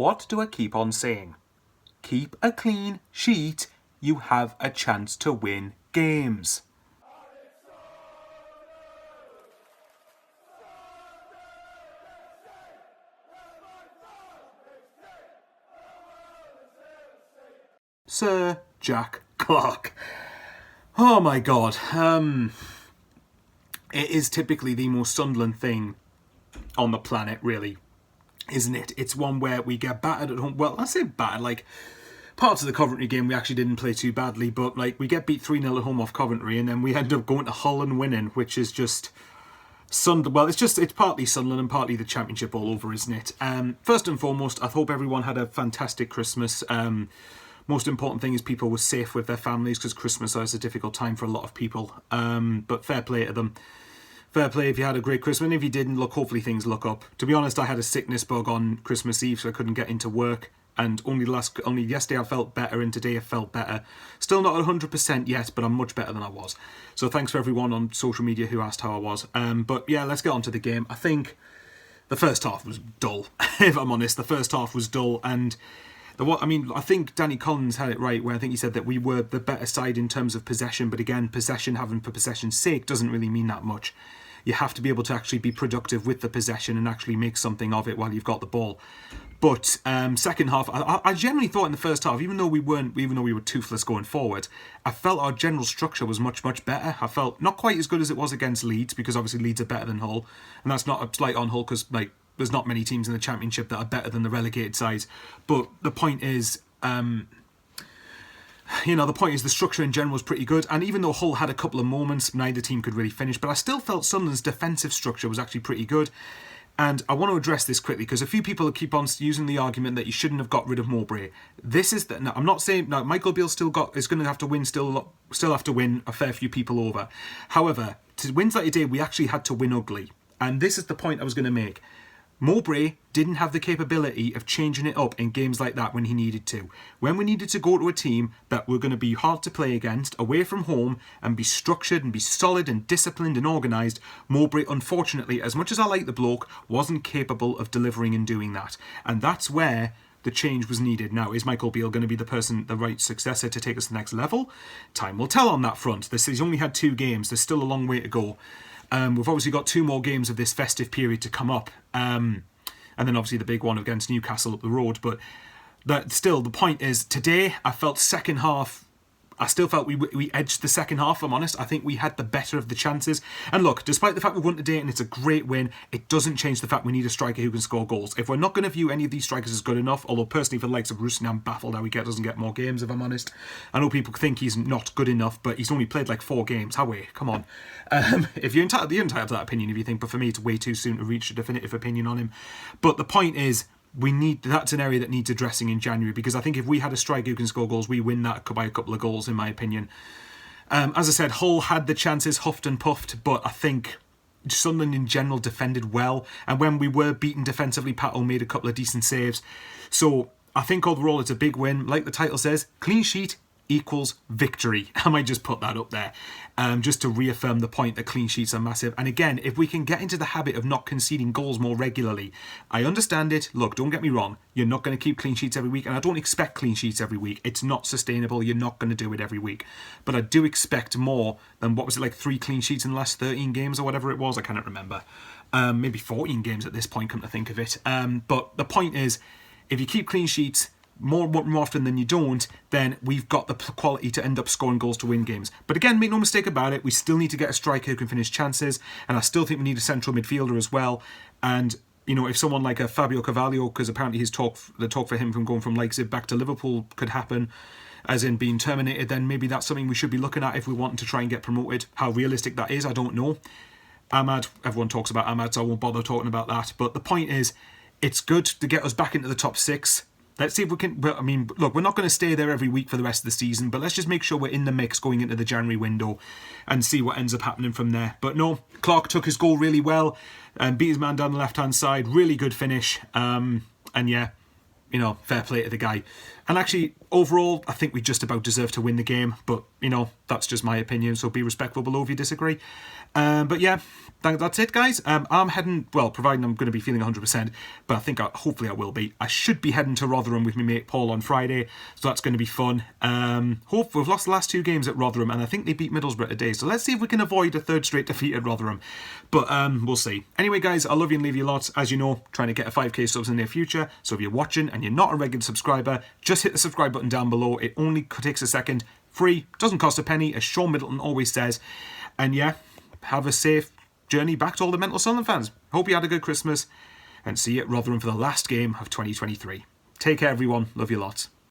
What do I keep on saying? Keep a clean sheet, you have a chance to win games. Sir Jack Clarke. Oh my god. It is typically the most Sunderland thing on the planet, really, isn't it? It's one where we get battered at home. Well, I say battered, like, parts of the Coventry game we actually didn't play too badly, but like we get beat 3-0 at home off Coventry, and then we end up going to Hull and winning, which is just Well, it's partly Sunderland and partly the Championship all over, isn't it? First and foremost, I hope everyone had a fantastic Christmas. Most important thing is people were safe with their families, because Christmas is a difficult time for a lot of people. But fair play to them. Fair play if you had a great Christmas, and if you didn't, look, hopefully things look up. To be honest, I had a sickness bug on Christmas Eve, so I couldn't get into work. And only yesterday I felt better, and today I felt better. Still not 100% yet, but I'm much better than I was. So thanks for everyone on social media who asked how I was. But yeah, let's get on to the game. I think the first half was dull, if I'm honest. The first half was dull, and I think Danny Collins had it right, where I think he said that we were the better side in terms of possession. But again, possession, having for possession's sake, doesn't really mean that much. You have to be able to actually be productive with the possession and actually make something of it while you've got the ball. But second half, I generally thought in the first half, even though we were toothless going forward, I felt our general structure was much, much better. I felt not quite as good as it was against Leeds, because obviously Leeds are better than Hull, and that's not a slight on Hull, because like there's not many teams in the Championship that are better than the relegated sides. But the point is, the structure in general was pretty good, and even though Hull had a couple of moments, neither team could really finish, but I still felt Sunderland's defensive structure was actually pretty good. And I want to address this quickly, because a few people keep on using the argument that you shouldn't have got rid of Mowbray. I'm not saying Michael Beale is going to have to win, still have to win a fair few people over. However, to wins like he did, we actually had to win ugly, and this is the point I was going to make. Mowbray didn't have the capability of changing it up in games like that when he needed to. When we needed to go to a team that were going to be hard to play against, away from home, and be structured and be solid and disciplined and organised, Mowbray, unfortunately, as much as I like the bloke, wasn't capable of delivering and doing that. And that's where the change was needed. Now, is Michael Beale going to be the right successor to take us to the next level? Time will tell on that front. He's only had 2 games. There's still a long way to go. We've obviously got 2 more games of this festive period to come up. And then obviously the big one against Newcastle up the road. But the point is, today I felt second half, I still felt we edged the second half, if I'm honest. I think we had the better of the chances. And look, despite the fact we won today and it's a great win, it doesn't change the fact we need a striker who can score goals. If we're not going to view any of these strikers as good enough, although personally for the likes of Rusney, I'm baffled how he doesn't get more games, if I'm honest. I know people think he's not good enough, but he's only played like 4 games. Come on. If you're entitled to that opinion if you think, but for me it's way too soon to reach a definitive opinion on him. But the point is, that's an area that needs addressing in January, because I think if we had a striker who can score goals, we win that by a couple of goals, in my opinion. As I said, Hull had the chances, huffed and puffed, but I think Sunderland in general defended well, and when we were beaten defensively, Pato made a couple of decent saves. So I think overall it's a big win. Like the title says, clean sheet equals victory. I might just put that up there, just to reaffirm the point that clean sheets are massive. And again, if we can get into the habit of not conceding goals more regularly, I understand it. Look, don't get me wrong, you're not going to keep clean sheets every week, and I don't expect clean sheets every week. It's not sustainable. You're not going to do it every week. But I do expect more than, 3 clean sheets in the last 13 games or whatever it was. I cannot remember. Maybe 14 games at this point, come to think of it. But the point is, if you keep clean sheets more often than you don't, then we've got the quality to end up scoring goals to win games. But again, make no mistake about it, we still need to get a striker who can finish chances, and I still think we need a central midfielder as well. And if someone like a Fabio Carvalho, because apparently the talk for him from going from Leipzig back to Liverpool could happen, as in being terminated, then maybe that's something we should be looking at if we want to try and get promoted. How realistic that is, I don't know. Ahmad, everyone talks about Ahmad, so I won't bother talking about that. But the point is, it's good to get us back into the top 6. Let's see if we can. Look, we're not going to stay there every week for the rest of the season, but let's just make sure we're in the mix going into the January window and see what ends up happening from there. But no, Clarke took his goal really well and beat his man down the left-hand side. Really good finish. And yeah, fair play to the guy. And actually, overall, I think we just about deserve to win the game. But, that's just my opinion, so be respectful below if you disagree. But yeah, that's it, guys. I'm heading, providing I'm going to be feeling 100%, but I think hopefully I will be. I should be heading to Rotherham with my mate Paul on Friday, so that's going to be fun. We've lost the last 2 games at Rotherham, and I think they beat Middlesbrough today, so let's see if we can avoid a 3rd straight defeat at Rotherham. But we'll see. Anyway, guys, I love you and leave you lots. As you know, trying to get a 5k subs in the near future, so if you're watching and you're not a regular subscriber, just hit the subscribe button down below. It only takes a second. Free, doesn't cost a penny, as Sean Middleton always says. And yeah, have a safe journey back to all the mental Sunderland fans. Hope you had a good Christmas, and see you at Rotherham for the last game of 2023. Take care, everyone. Love you lots.